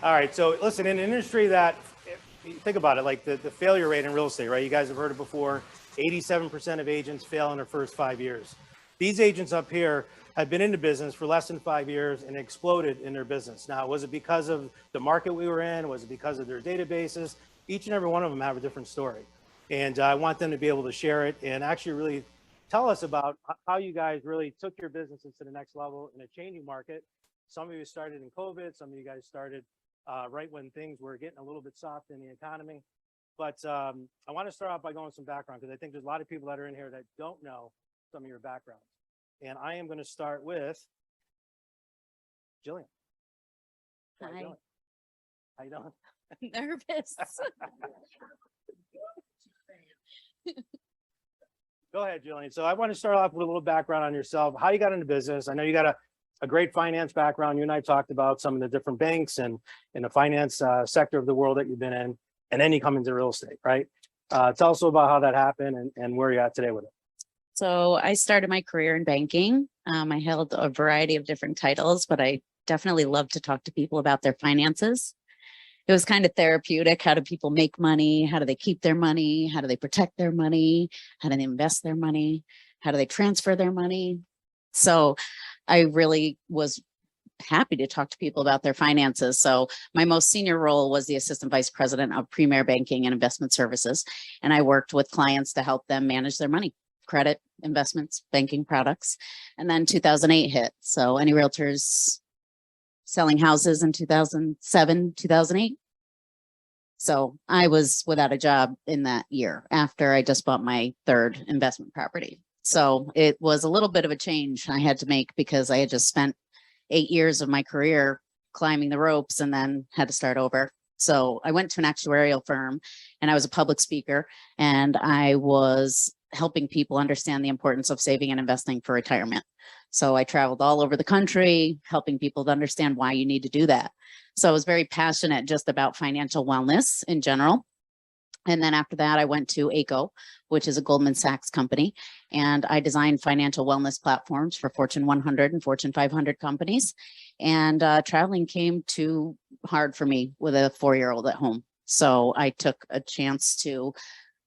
All right. So listen, in an industry that, think about it, like the failure rate in real estate, right? You guys have heard it before. 87% of agents fail in their first 5 years. These agents up here have been into business for less than 5 years and exploded in their business. Now, was it because of the market we were in? Was it because of their databases? Each and every one of them have a different story. And I want them to be able to share it and actually really tell us about how you guys really took your businesses to the next level in a changing market. Some of you started in COVID. Some of you guys started right when things were getting a little bit soft in the economy. But I want to start off by going some background because I think there's a lot of people that are in here that don't know some of your backgrounds. And I am going to start with Jillian. Hi. How you doing? Nervous. Go ahead, Jillian. So I want to start off with a little background on yourself, how you got into business. I know you got a great finance background. You and I talked about some of the different banks and in the finance sector of the world that you've been in, and then you come into real estate, right? Tell us about how that happened and where you're at today with it. So I started my career in banking. I held a variety of different titles, but I definitely love to talk to people about their finances. It was kind of therapeutic. How do people make money? How do they keep their money? How do they protect their money? How do they invest their money? How do they transfer their money? So I really was happy to talk to people about their finances. So my most senior role was the assistant vice president of Premier Banking and Investment Services. And I worked with clients to help them manage their money, credit, investments, banking products. And then 2008 hit. So any realtors selling houses in 2007, 2008. So I was without a job in that year after I just bought my third investment property. So it was a little bit of a change I had to make because I had just spent 8 years of my career climbing the ropes and then had to start over. So I went to an actuarial firm and I was a public speaker and I was helping people understand the importance of saving and investing for retirement. So I traveled all over the country, helping people to understand why you need to do that. So I was very passionate just about financial wellness in general. And then after that, I went to ACO, which is a Goldman Sachs company, and I designed financial wellness platforms for Fortune 100 and Fortune 500 companies. And traveling came too hard for me with a 4-year-old at home. So I took a chance to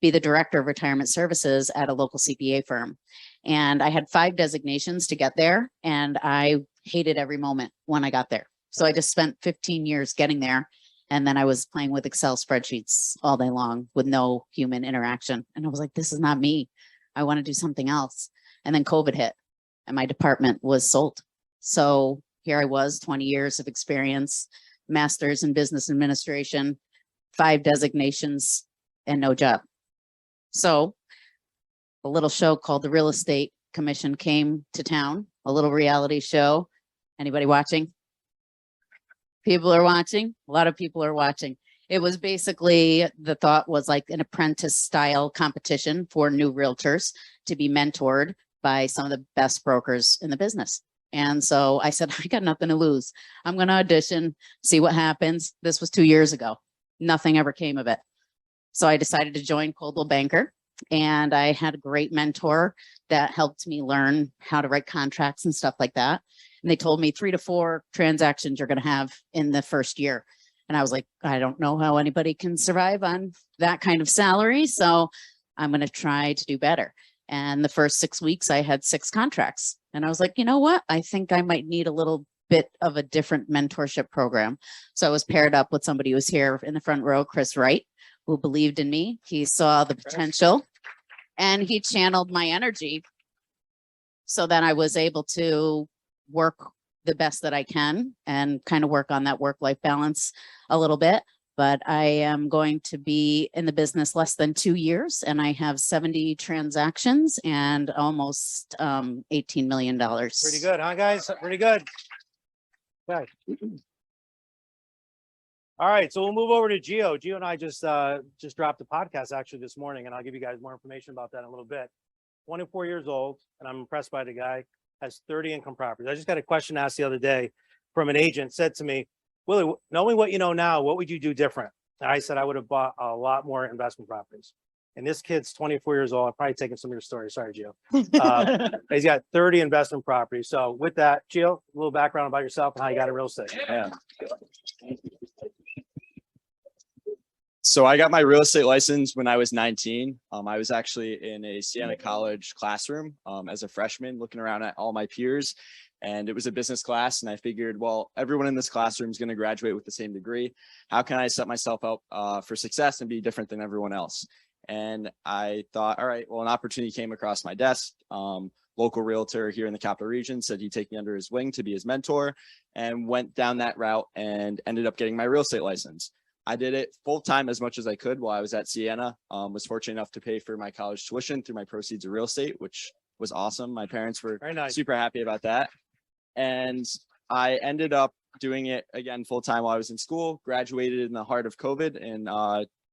be the director of retirement services at a local CPA firm. And I had 5 designations to get there, and I hated every moment when I got there. So I just spent 15 years getting there. And then I was playing with Excel spreadsheets all day long with no human interaction. And I was like, this is not me. I want to do something else. And then COVID hit and my department was sold. So here I was, 20 years of experience, master's in business administration, 5 designations, and no job. So a little show called the Real Estate Commission came to town, a little reality show. Anybody watching? People are watching. A lot of people are watching. It was basically, the thought was like an apprentice style competition for new realtors to be mentored by some of the best brokers in the business. And so I said, I got nothing to lose. I'm going to audition, see what happens. This was 2 years ago. Nothing ever came of it. So I decided to join Coldwell Banker, and I had a great mentor that helped me learn how to write contracts and stuff like that. And they told me 3 to 4 transactions you're going to have in the first year. And I was like, I don't know how anybody can survive on that kind of salary. So I'm going to try to do better. And the first 6 weeks, I had 6 contracts. And I was like, you know what? I think I might need a little bit of a different mentorship program. So I was paired up with somebody who was here in the front row, Chris Wright, who believed in me. He saw the potential and he channeled my energy so that I was able to work the best that I can and kind of work on that work-life balance a little bit. But I am going to be in the business less than 2 years, and I have 70 transactions and almost $18 million. Pretty good, huh, guys? Pretty good. Okay. All right, so we'll move over to Gio. Gio and I just dropped a podcast actually this morning, and I'll give you guys more information about that in a little bit. 24 years old, and I'm impressed by the guy. Has 30 income properties. I just got a question asked the other day from an agent, said to me, Willie, knowing what you know now, what would you do different? And I said, I would have bought a lot more investment properties. And this kid's 24 years old. I'm probably taking some of your stories. Sorry, Gio. He's got 30 investment properties. So with that, Gio, a little background about yourself and how you got in real estate. Yeah. So I got my real estate license when I was 19. I was actually in a Siena College classroom as a freshman, looking around at all my peers, and it was a business class. And I figured, well, everyone in this classroom is going to graduate with the same degree. How can I set myself up for success and be different than everyone else? And I thought, all right, well, an opportunity came across my desk. Local realtor here in the capital region said he'd take me under his wing to be his mentor, and went down that route and ended up getting my real estate license. I did it full time as much as I could while I was at Siena. Was fortunate enough to pay for my college tuition through my proceeds of real estate, which was awesome. My parents were Very nice. super happy about that. And I ended up doing it again full time while I was in school, graduated in the heart of COVID in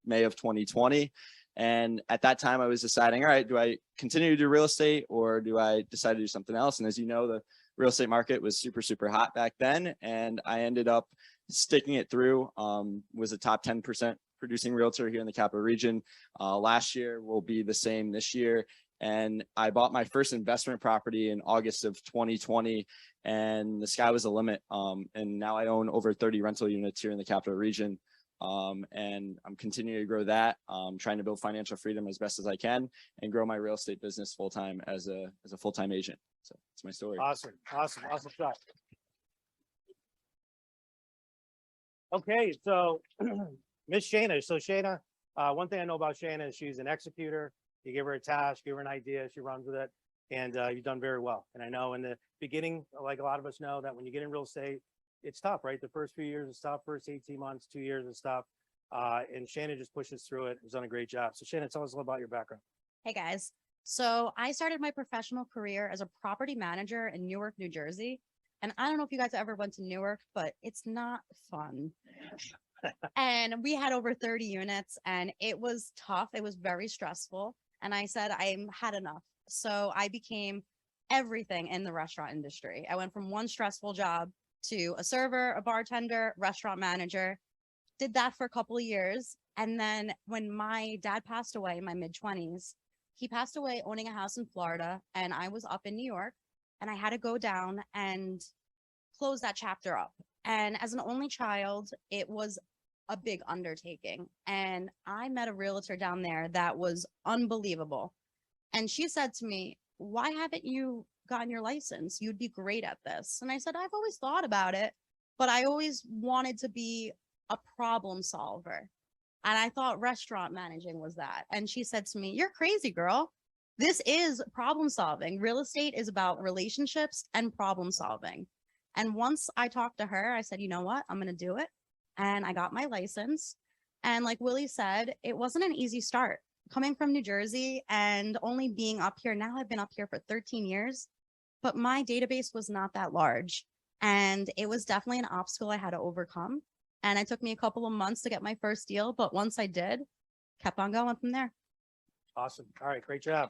May of 2020. And at that time I was deciding, all right, do I continue to do real estate or do I decide to do something else? And as you know, the real estate market was super, super hot back then. And I ended up sticking it through, was a top 10% producing realtor here in the capital region. Last year will be the same this year. And I bought my first investment property in August of 2020, and the sky was the limit. And now I own over 30 rental units here in the capital region. And I'm continuing to grow that, trying to build financial freedom as best as I can and grow my real estate business full-time as a full-time agent. So that's my story. Awesome shot. Okay, so Miss Shana. So Shana, one thing I know about Shana is she's an executor. You give her a task, give her an idea, she runs with it, and you've done very well. And I know in the beginning, like a lot of us know, that when you get in real estate, it's tough, right? The first few years is tough, first 18 months, 2 years is tough. And Shana just pushes through it. Has done a great job. So Shana, tell us a little about your background. Hey guys. So I started my professional career as a property manager in Newark, New Jersey. And I don't know if you guys ever went to Newark, but it's not fun. And we had over 30 units and it was tough. It was very stressful. And I said, I had enough. So I became everything in the restaurant industry. I went from one stressful job to a server, a bartender, restaurant manager, did that for a couple of years. And then when my dad passed away in my mid-20s, he passed away owning a house in Florida, and I was up in New York, and I had to go down and close that chapter up. And as an only child, it was a big undertaking. And I met a realtor down there that was unbelievable. And she said to me, why haven't you gotten your license? You'd be great at this. And I said, I've always thought about it, but I always wanted to be a problem solver. And I thought restaurant managing was that. And she said to me, you're crazy, girl. This is problem solving. Real estate is about relationships and problem solving. And once I talked to her, I said, you know what? I'm going to do it. And I got my license. And like Willie said, it wasn't an easy start. Coming from New Jersey and only being up here, now I've been up here for 13 years, but my database was not that large. And it was definitely an obstacle I had to overcome. And it took me a couple of months to get my first deal, but once I did, kept on going from there. Awesome. All right, great job.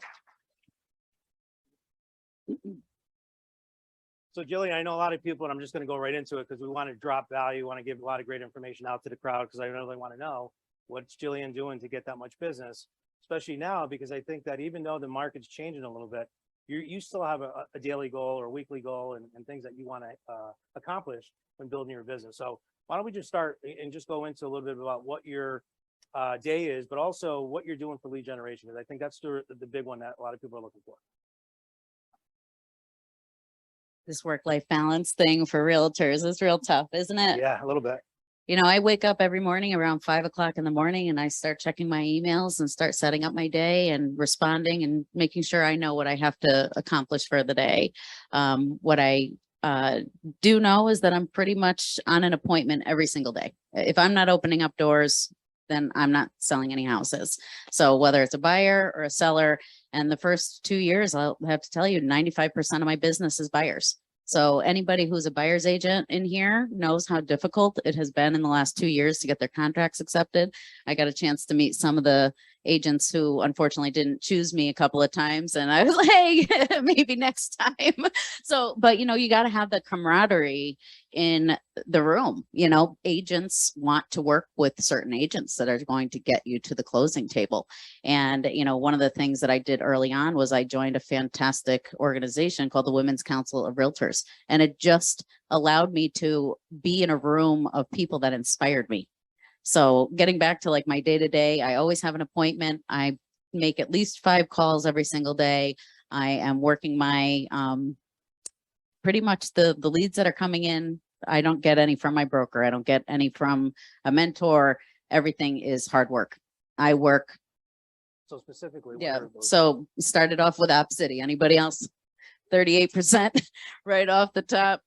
So Jillian, I know a lot of people, and I'm just going to go right into it because we want to drop value, want to give a lot of great information out to the crowd because I really want to know what's Jillian doing to get that much business, especially now, because I think that even though the market's changing a little bit, you still have a daily goal or a weekly goal and things that you want to accomplish when building your business. So why don't we just start and just go into a little bit about what your day is, but also what you're doing for lead generation, because I think that's the big one that a lot of people are looking for. This work-life balance thing for realtors is real tough, isn't it? Yeah, a little bit. You know, I wake up every morning around 5 o'clock in the morning and I start checking my emails and start setting up my day and responding and making sure I know what I have to accomplish for the day. What I do know is that I'm pretty much on an appointment every single day. If I'm not opening up doors, then I'm not selling any houses. So whether it's a buyer or a seller, and the first 2 years, I'll have to tell you, 95% of my business is buyers. So anybody who's a buyer's agent in here knows how difficult it has been in the last 2 years to get their contracts accepted. I got a chance to meet some of the agents who unfortunately didn't choose me a couple of times. And I was like, hey, maybe next time. So, but you know, you got to have the camaraderie in the room. You know, agents want to work with certain agents that are going to get you to the closing table. And, you know, one of the things that I did early on was I joined a fantastic organization called the Women's Council of Realtors. And it just allowed me to be in a room of people that inspired me. So getting back to like my day to day, I always have an appointment. I make at least 5 calls every single day. I am working my pretty much the leads that are coming in. I don't get any from my broker. I don't get any from a mentor. Everything is hard work. I work. So specifically, what Yeah. are those? So started off with App City. Anybody else? 38% right off the top,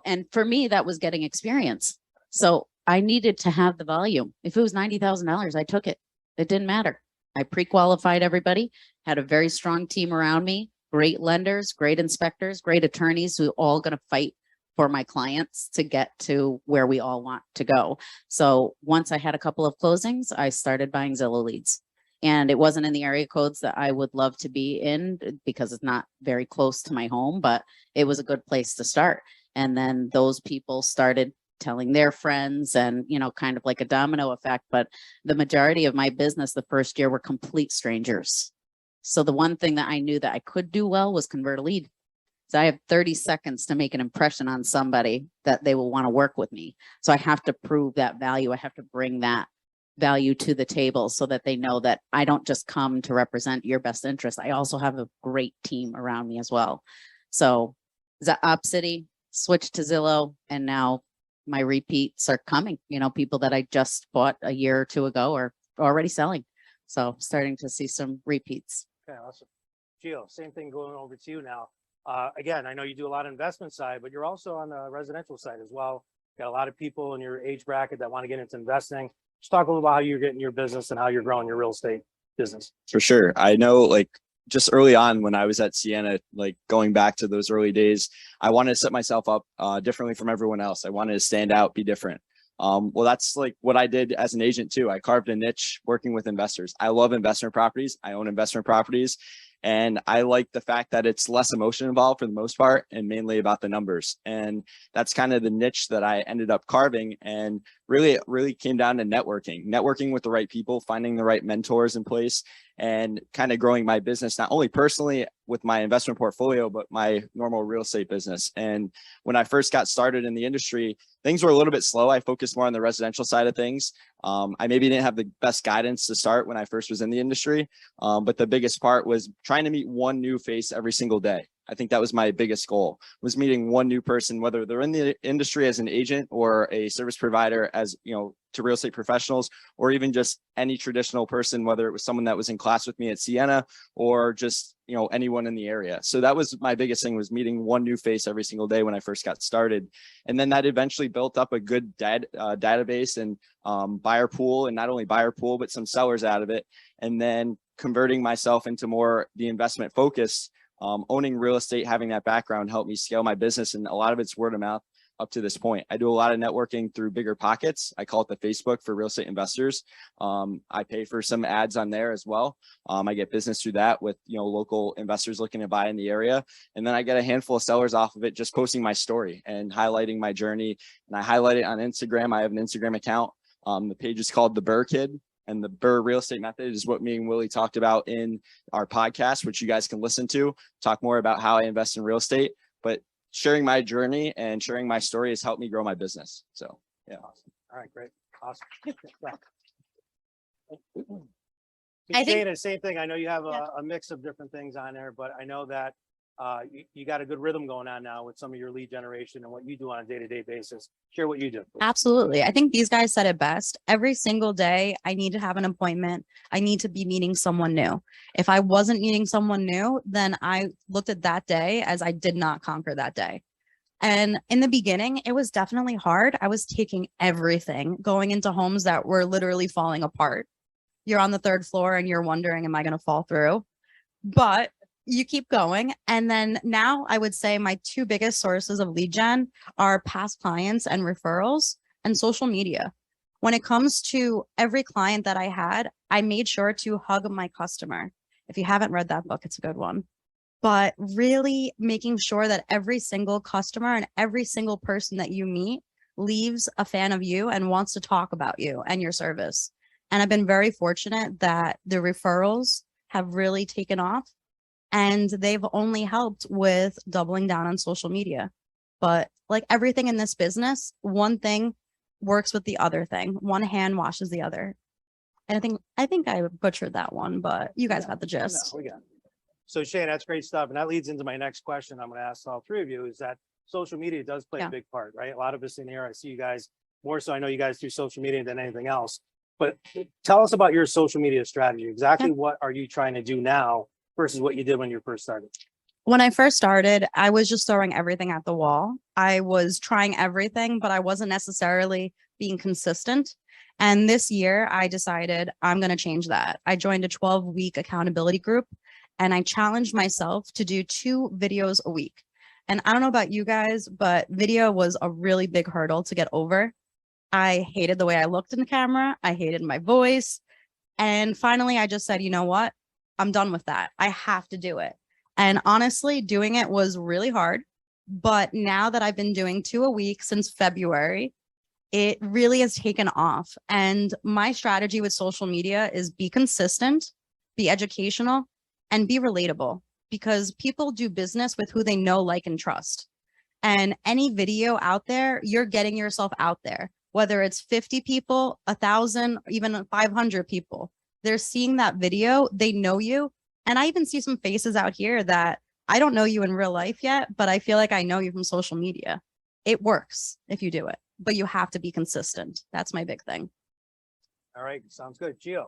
and for me, that was getting experience. So I needed to have the volume. If it was $90,000, I took it. It didn't matter. I pre-qualified everybody, had a very strong team around me, great lenders, great inspectors, great attorneys who all going to fight for my clients to get to where we all want to go. So once I had a couple of closings, I started buying Zillow leads. And it wasn't in the area codes that I would love to be in because it's not very close to my home, but it was a good place to start. And then those people started telling their friends and, kind of like a domino effect. But the majority of my business the first year were complete strangers. So the one thing that I knew that I could do well was convert a lead. So I have 30 seconds to make an impression on somebody that they will want to work with me. So I have to prove that value. I have to bring that value to the table so that they know that I don't just come to represent your best interest. I also have a great team around me as well. So Op City switched to Zillow, and now my repeats are coming. People that I just bought a year or two ago are already selling. So starting to see some repeats. Okay, awesome. Gio, same thing going over to you now. Again, I know you do a lot of investment side, but you're also on the residential side as well. Got a lot of people in your age bracket that want to get into investing. Just talk a little about how you're getting your business and how you're growing your real estate business. For sure. I know, just early on when I was at Sienna, going back to those early days, I wanted to set myself up differently from everyone else. I wanted to stand out, be different. Well, that's what I did as an agent too. I carved a niche working with investors. I love investment properties. I own investment properties. And I like the fact that it's less emotion involved for the most part and mainly about the numbers. And that's kind of the niche that I ended up carving. And really, it really came down to networking with the right people, finding the right mentors in place, and kind of growing my business, not only personally with my investment portfolio, but my normal real estate business. And when I first got started in the industry, things were a little bit slow. I focused more on the residential side of things. I maybe didn't have the best guidance to start when I first was in the industry. But the biggest part was trying to meet one new face every single day. I think that was my biggest goal, was meeting one new person, whether they're in the industry as an agent or a service provider, as to real estate professionals, or even just any traditional person, whether it was someone that was in class with me at Sienna or just anyone in the area. So that was my biggest thing, was meeting one new face every single day when I first got started. And then that eventually built up a good database and buyer pool, and not only buyer pool, but some sellers out of it. And then converting myself into more the investment focus. Owning real estate, having that background helped me scale my business, and a lot of it's word of mouth up to this point. I do a lot of networking through Bigger Pockets. I call it the Facebook for real estate investors. I pay for some ads on there as well. I get business through that with local investors looking to buy in the area, and then I get a handful of sellers off of it just posting my story and highlighting my journey. And I highlight it on Instagram. I have an Instagram account. The page is called The Burr Kid. And the Burr Real Estate Method is what me and Willie talked about in our podcast, which you guys can listen to, talk more about how I invest in real estate. But sharing my journey and sharing my story has helped me grow my business. So, yeah. Awesome. All right, great. Awesome. I think- Dana, same thing. I know you have a mix of different things on there, but I know that you got a good rhythm going on now with some of your lead generation and what you do on a day-to-day basis. Share what you do. Absolutely. I think these guys said it best. Every single day, I need to have an appointment. I need to be meeting someone new. If I wasn't meeting someone new, then I looked at that day as I did not conquer that day. And in the beginning, it was definitely hard. I was taking everything, going into homes that were literally falling apart. You're on the 3rd floor and you're wondering, am I going to fall through? But you keep going. And then now I would say my 2 biggest sources of lead gen are past clients and referrals, and social media. When it comes to every client that I had, I made sure to hug my customer. If you haven't read that book, it's a good one. But really making sure that every single customer and every single person that you meet leaves a fan of you and wants to talk about you and your service. And I've been very fortunate that the referrals have really taken off. And they've only helped with doubling down on social media. But like everything in this business, one thing works with the other thing. One hand washes the other. And I think I butchered that one, but you guys got the No, gist. we got it. So Shane, that's great stuff. And that leads into my next question I'm going to ask all three of you is that social media does play a Yeah. big part, right? A lot of us in here, I see you guys more so. I know you guys do social media than anything else, but tell us about your social media strategy. Exactly what are you trying to do now versus what you did when you first started? When I first started, I was just throwing everything at the wall. I was trying everything, but I wasn't necessarily being consistent. And this year, I decided I'm going to change that. I joined a 12-week accountability group and I challenged myself to do 2 videos a week. And I don't know about you guys, but video was a really big hurdle to get over. I hated the way I looked in the camera. I hated my voice. And finally, I just said, you know what? I'm done with that. I have to do it. And honestly, doing it was really hard. But now that I've been doing 2 a week since February, it really has taken off. And my strategy with social media is be consistent, be educational, and be relatable because people do business with who they know, like, and trust. And any video out there, you're getting yourself out there, whether it's 50 people, 1,000, even 500 people. They're seeing that video, they know you. And I even see some faces out here that I don't know you in real life yet, but I feel like I know you from social media. It works if you do it, but you have to be consistent. That's my big thing. All right, sounds good. Gio,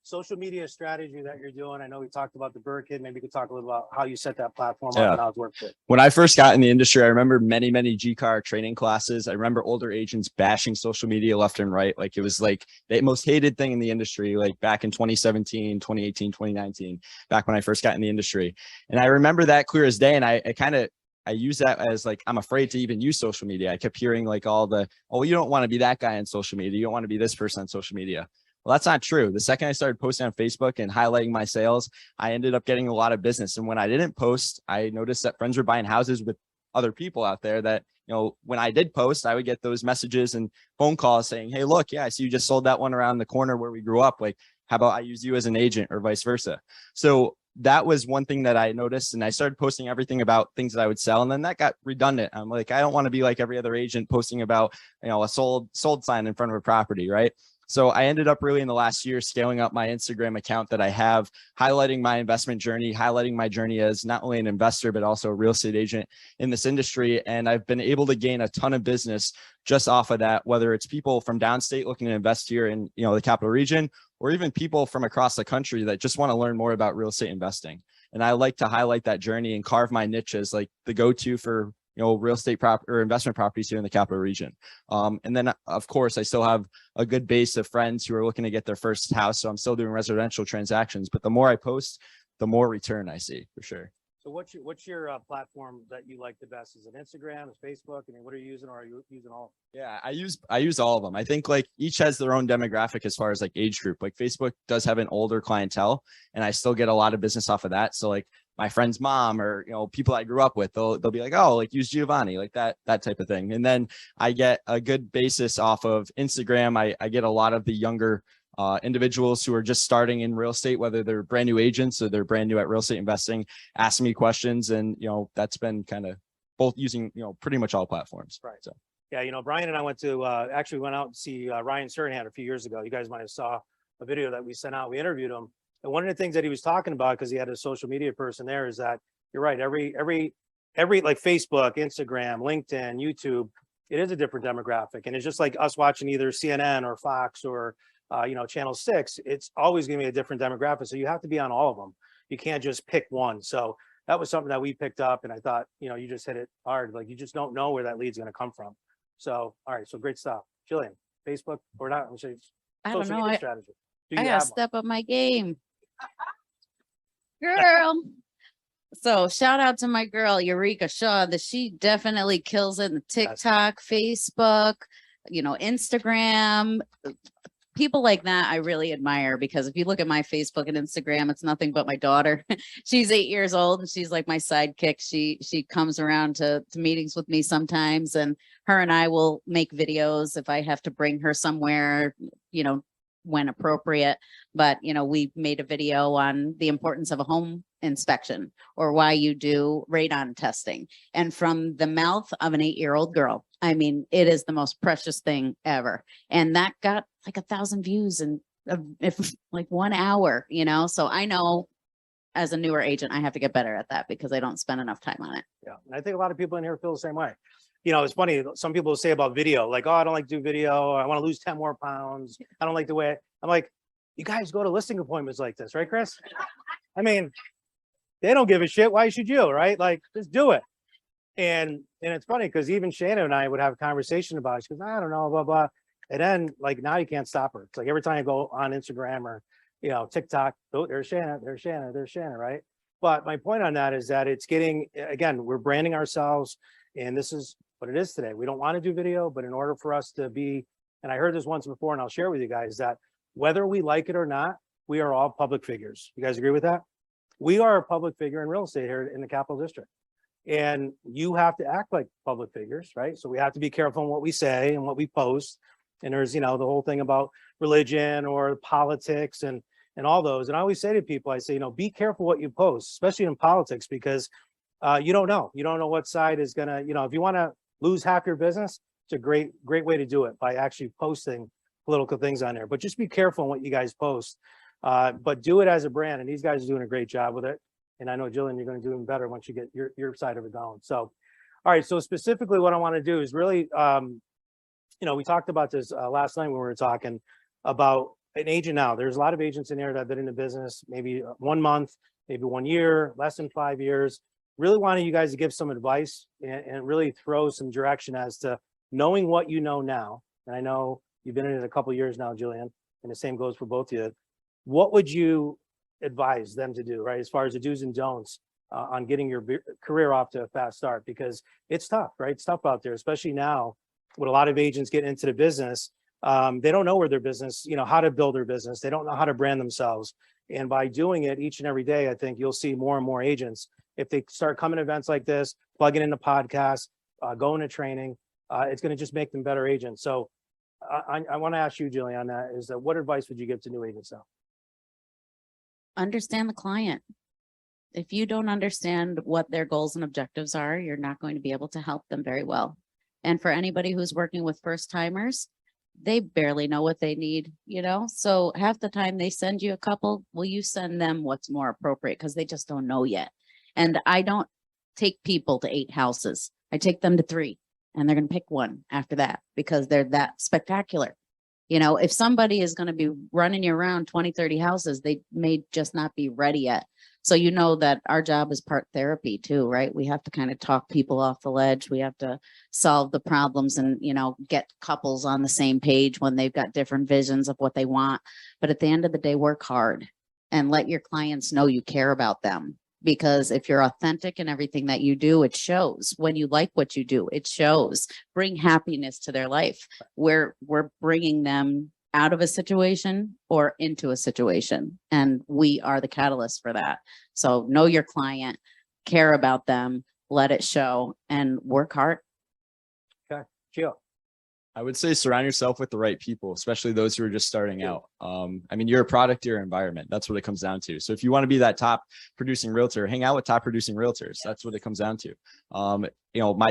social media strategy that you're doing. I know we talked about the Bird Kid. Maybe you could talk a little about how you set that platform up and how it's worked. When I first got in the industry, I remember many G-Car training classes. I remember older agents bashing social media left and right. Like it was like the most hated thing in the industry, like back in 2017, 2018, 2019, back when I first got in the industry. And I remember that clear as day. And I use that as like, I'm afraid to even use social media. I kept hearing like all the, oh, you don't want to be that guy on social media. You don't want to be this person on social media. Well, that's not true. The second I started posting on Facebook and highlighting my sales, I ended up getting a lot of business. And when I didn't post, I noticed that friends were buying houses with other people out there that, you know, when I did post, I would get those messages and phone calls saying, hey, look, yeah, I see you just sold that one around the corner where we grew up. Like, how about I use you as an agent or vice versa? So that was one thing that I noticed. And I started posting everything about things that I would sell. And then that got redundant. I'm like, I don't want to be like every other agent posting about, you know, a sold sign in front of a property, right? So I ended up really in the last year scaling up my Instagram account that I have, highlighting my investment journey, highlighting my journey as not only an investor, but also a real estate agent in this industry. And I've been able to gain a ton of business just off of that, whether it's people from downstate looking to invest here in, you know, the capital region, or even people from across the country that just want to learn more about real estate investing. And I like to highlight that journey and carve my niche as like the go-to for, you know, real estate or investment properties here in the capital region. And then of course I still have a good base of friends who are looking to get their first house. So I'm still doing residential transactions, but the more I post, the more return I see for sure. So what's your platform that you like the best? Is it Instagram? Is Facebook? I mean, what are you using, or are you using all? Yeah, I use all of them. I think like each has their own demographic as far as like age group. Like Facebook does have an older clientele, and I still get a lot of business off of that. So like my friend's mom or, you know, people I grew up with, they'll be like, oh, like use Giovanni, like that type of thing. And then I get a good basis off of Instagram. I get a lot of the younger individuals who are just starting in real estate, whether they're brand new agents or they're brand new at real estate investing, asking me questions. And, you know, that's been kind of both using, you know, pretty much all platforms. Right. So. Yeah, you know, Brian and I went out to see Ryan Serhan a few years ago. You guys might have saw a video that we sent out. We interviewed him. And one of the things that he was talking about, because he had a social media person there, is that you're right. Every like Facebook, Instagram, LinkedIn, YouTube, it is a different demographic. And it's just like us watching either CNN or Fox or, you know, Channel 6. It's always going to be a different demographic. So you have to be on all of them. You can't just pick one. So that was something that we picked up. And I thought, you know, you just hit it hard. Like you just don't know where that lead's going to come from. So, all right. So great stuff. Jillian, Facebook or not? I don't know. Strategy. I gotta step up my game. Girl. So shout out to my girl, Eureka Shaw, that she definitely kills it in TikTok, Facebook, you know, Instagram. People like that I really admire, because if you look at my Facebook and Instagram, it's nothing but my daughter. She's 8 years old and she's like my sidekick. She comes around to meetings with me sometimes, and her and I will make videos if I have to bring her somewhere, you know, when appropriate. But, we made a video on the importance of a home inspection or why you do radon testing. And from the mouth of an 8-year-old girl, I mean, it is the most precious thing ever. And that got like 1,000 views in if like 1 hour, so I know as a newer agent, I have to get better at that because I don't spend enough time on it. Yeah. And I think a lot of people in here feel the same way. It's funny. Some people say about video, like, oh, I don't like to do video. I want to lose 10 more pounds. I don't like the way I'm like, you guys go to listing appointments like this, right, Chris? I mean, they don't give a shit. Why should you, right? Like, just do it. And it's funny because even Shannon and I would have a conversation about it. She goes, I don't know, blah, blah. And then like now you can't stop her. It's like every time I go on Instagram or, TikTok, oh, there's Shannon, right? But my point on that is that it's getting, again, we're branding ourselves and this is what it is today. We don't want to do video, but in order for us to be, and I heard this once before and I'll share with you guys that whether we like it or not, we are all public figures. You guys agree with that? We are a public figure in real estate here in the Capital District. And you have to act like public figures, right? So we have to be careful in what we say and what we post. And there's, the whole thing about religion or politics and all those. And I always say to people, I say, be careful what you post, especially in politics, because you don't know. You don't know what side is going to, if you want to lose half your business, it's a great way to do it by actually posting political things on there. But just be careful in what you guys post, but do it as a brand. And these guys are doing a great job with it. And I know, Jillian, you're going to do even better once you get your side of it going. So, all right. So specifically what I want to do is really, we talked about this last night when we were talking about an agent now. There's a lot of agents in there that have been in the business, maybe 1 month, maybe 1 year, less than 5 years. Really wanting you guys to give some advice and really throw some direction as to knowing what you know now. And I know you've been in it a couple of years now, Jillian, and the same goes for both of you. What would you advise them to do, right? As far as the do's and don'ts on getting your career off to a fast start, because it's tough, right? It's tough out there, especially now with a lot of agents getting into the business. They don't know where their business, how to build their business. They don't know how to brand themselves. And by doing it each and every day, I think you'll see more and more agents. If they start coming to events like this, plugging into podcasts, going to training, it's going to just make them better agents. So I want to ask you, Jillian, on that is that what advice would you give to new agents now? Understand the client. If you don't understand what their goals and objectives are, you're not going to be able to help them very well. And for anybody who's working with first timers, they barely know what they need, so half the time they send you a couple, will you send them what's more appropriate because they just don't know yet. And I don't take people to 8 houses. I take them to 3 and they're going to pick one after that because they're that spectacular. If somebody is going to be running you around 20, 30 houses, they may just not be ready yet. So that our job is part therapy too, right? We have to kind of talk people off the ledge. We have to solve the problems and, get couples on the same page when they've got different visions of what they want. But at the end of the day, work hard and let your clients know you care about them. Because if you're authentic in everything that you do, it shows. When you like what you do, it shows. Bring happiness to their life. We're bringing them out of a situation or into a situation. And we are the catalyst for that. So know your client, care about them, let it show, and work hard. Okay, Gio. I would say surround yourself with the right people, especially those who are just starting out. You're a product of your environment. That's what it comes down to. So if you want to be that top producing realtor, hang out with top producing realtors. That's what it comes down to.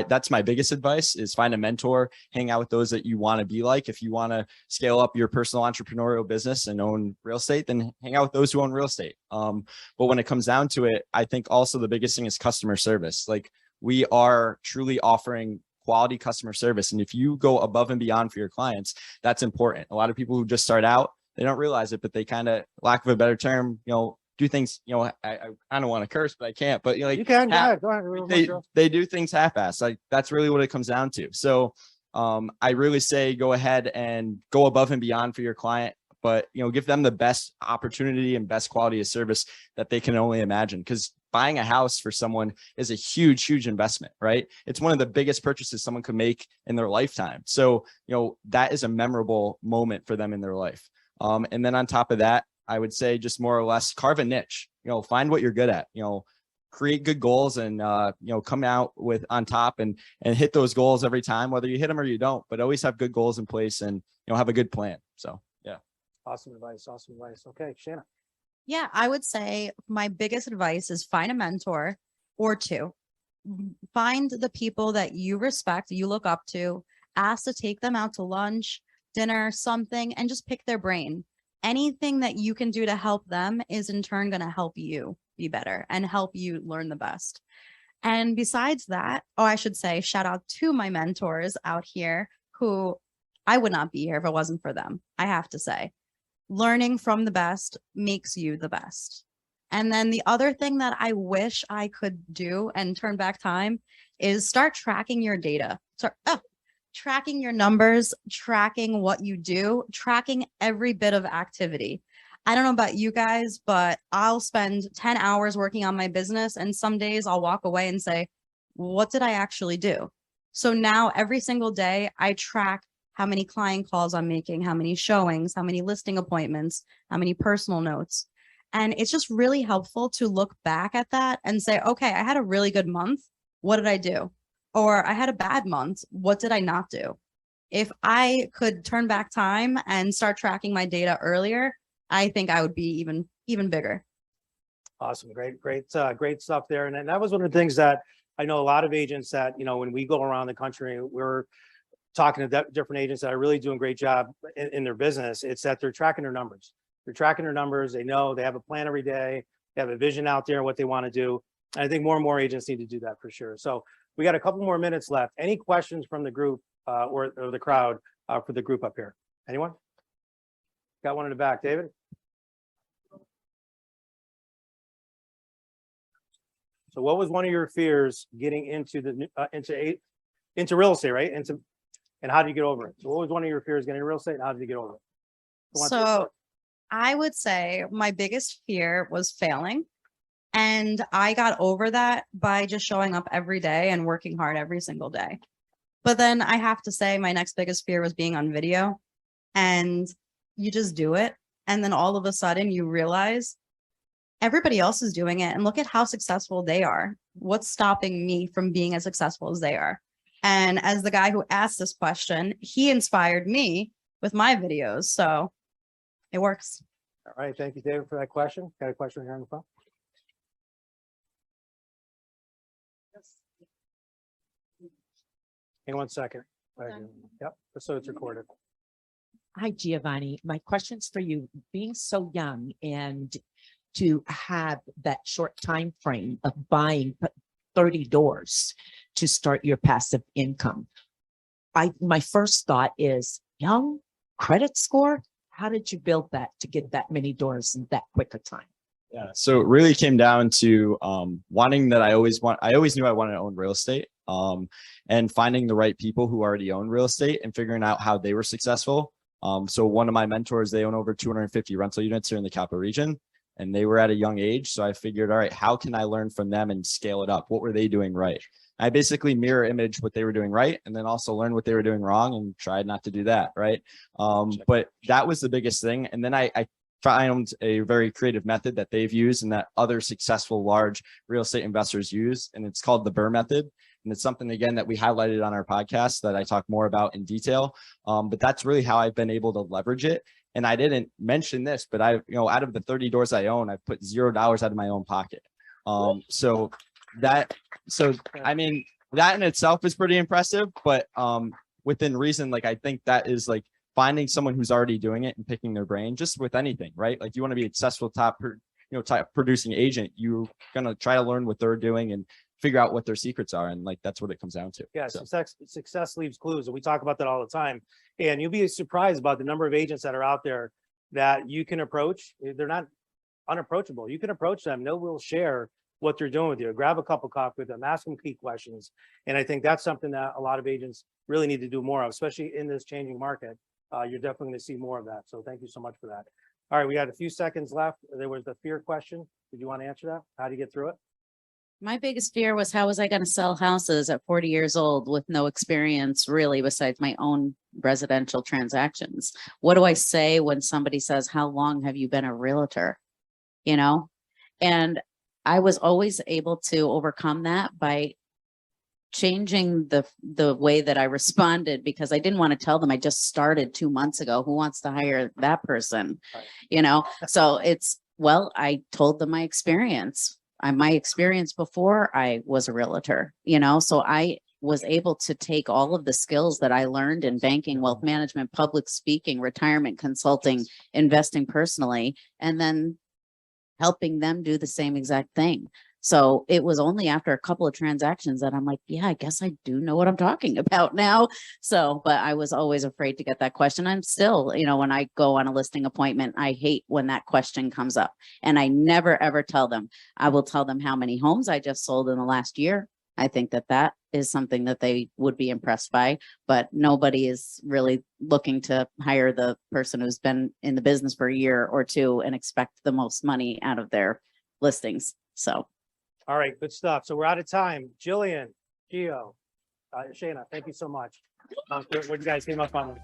That's my biggest advice is find a mentor, hang out with those that you want to be like. If you want to scale up your personal entrepreneurial business and own real estate, then hang out with those who own real estate. But when it comes down to it, I think also the biggest thing is customer service. Like we are truly offering quality customer service. And if you go above and beyond for your clients, that's important. A lot of people who just start out, they don't realize it, but they kind of, lack of a better term, do things, I don't want to curse, but I can't, but you can, go ahead. They do things half-assed. Like that's really what it comes down to. So I really say, go ahead and go above and beyond for your client, but give them the best opportunity and best quality of service that they can only imagine. Because buying a house for someone is a huge investment, right? It's one of the biggest purchases someone could make in their lifetime. So, that is a memorable moment for them in their life. And then on top of that, I would say just more or less carve a niche, find what you're good at, create good goals and, come out with on top and hit those goals every time, whether you hit them or you don't, but always have good goals in place and, have a good plan. So, yeah. Awesome advice. Awesome advice. Okay, Shanna. Yeah, I would say my biggest advice is find a mentor or two. Find the people that you respect, you look up to, ask to take them out to lunch, dinner, something, and just pick their brain. Anything that you can do to help them is in turn going to help you be better and help you learn the best. And besides that, oh, I should say, shout out to my mentors out here who I would not be here if it wasn't for them. I have to say, learning from the best makes you the best. And then the other thing that I wish I could do and turn back time is start tracking your data. Tracking your numbers, tracking what you do, tracking every bit of activity. I don't know about you guys, but I'll spend 10 hours working on my business, and some days I'll walk away and say, what did I actually do? So now every single day I track how many client calls I'm making, how many showings, how many listing appointments, how many personal notes. And it's just really helpful to look back at that and say, okay, I had a really good month. What did I do? Or I had a bad month. What did I not do? If I could turn back time and start tracking my data earlier, I think I would be even bigger. Awesome. Great stuff there. And that was one of the things that I know a lot of agents that, when we go around the country, we're talking to different agents that are really doing a great job in their business. It's that they're tracking their numbers. They're tracking their numbers. They know they have a plan every day. They have a vision out there, what they want to do. And I think more and more agents need to do that for sure. So we got a couple more minutes left. Any questions from the group or the crowd for the group up here? Anyone? Got one in the back, David. So what was one of your fears getting into into real estate, right? And how did you get over it? So what was one of your fears getting into real estate and how did you get over it? So I would say my biggest fear was failing. And I got over that by just showing up every day and working hard every single day. But then I have to say my next biggest fear was being on video, and you just do it. And then all of a sudden you realize everybody else is doing it, and look at how successful they are. What's stopping me from being as successful as they are? And as the guy who asked this question, he inspired me with my videos. So it works. All right. Thank you, David, for that question. Got a question here on the phone? Hang on one second. Yep. So it's recorded. Hi, Giovanni. My question's for you. Being so young and to have that short time frame of buying 30 doors to start your passive income. My first thought is young, credit score. How did you build that to get that many doors in that quick a time? Yeah, so it really came down to wanting that I always knew I wanted to own real estate, and finding the right people who already own real estate and figuring out how they were successful. So one of my mentors, they own over 250 rental units here in the capital region, and they were at a young age. So I figured, all right, how can I learn from them and scale it up? What were they doing right? I basically mirror image what they were doing right, and then also learn what they were doing wrong and tried not to do that. Right. But that was the biggest thing. And then I found a very creative method that they've used and that other successful large real estate investors use. And it's called the BRRRR method. And it's something, again, that we highlighted on our podcast that I talk more about in detail. But that's really how I've been able to leverage it. And I didn't mention this, but out of the 30 doors I own, I put $0 out of my own pocket. I mean, that in itself is pretty impressive, but within reason, like, I think that is like finding someone who's already doing it and picking their brain just with anything, right? Like, you want to be a successful top producing agent, you're going to try to learn what they're doing and figure out what their secrets are. And like, that's what it comes down to. Yeah. So. Success leaves clues. And we talk about that all the time. And you'll be surprised about the number of agents that are out there that you can approach. They're not unapproachable. You can approach them. They will share what they're doing with you. Grab a cup of coffee with them, ask them key questions. And I think that's something that a lot of agents really need to do more of, especially in this changing market. You're definitely going to see more of that. So thank you so much for that. All right, we got a few seconds left. There was the fear question. Did you want to answer that? How do you get through it? My biggest fear was, how was I going to sell houses at 40 years old with no experience really besides my own residential transactions? What do I say when somebody says, how long have you been a realtor? And I was always able to overcome that by changing the way that I responded, because I didn't want to tell them I just started 2 months ago. Who wants to hire that person? Right. You know, so well, I told them my experience. My experience before I was a realtor, you know, so I was able to take all of the skills that I learned in banking, wealth management, public speaking, retirement consulting, investing personally, and then helping them do the same exact thing. So it was only after a couple of transactions that I'm like, yeah, I guess I do know what I'm talking about now. So, but I was always afraid to get that question. I'm still, you know, when I go on a listing appointment, I hate when that question comes up, and I never, ever tell them. I will tell them how many homes I just sold in the last year. I think that is something that they would be impressed by, but nobody is really looking to hire the person who's been in the business for a year or two and expect the most money out of their listings. So. All right, good stuff. So we're out of time. Jillian, Gio, Shayna, thank you so much. For what you guys came up on.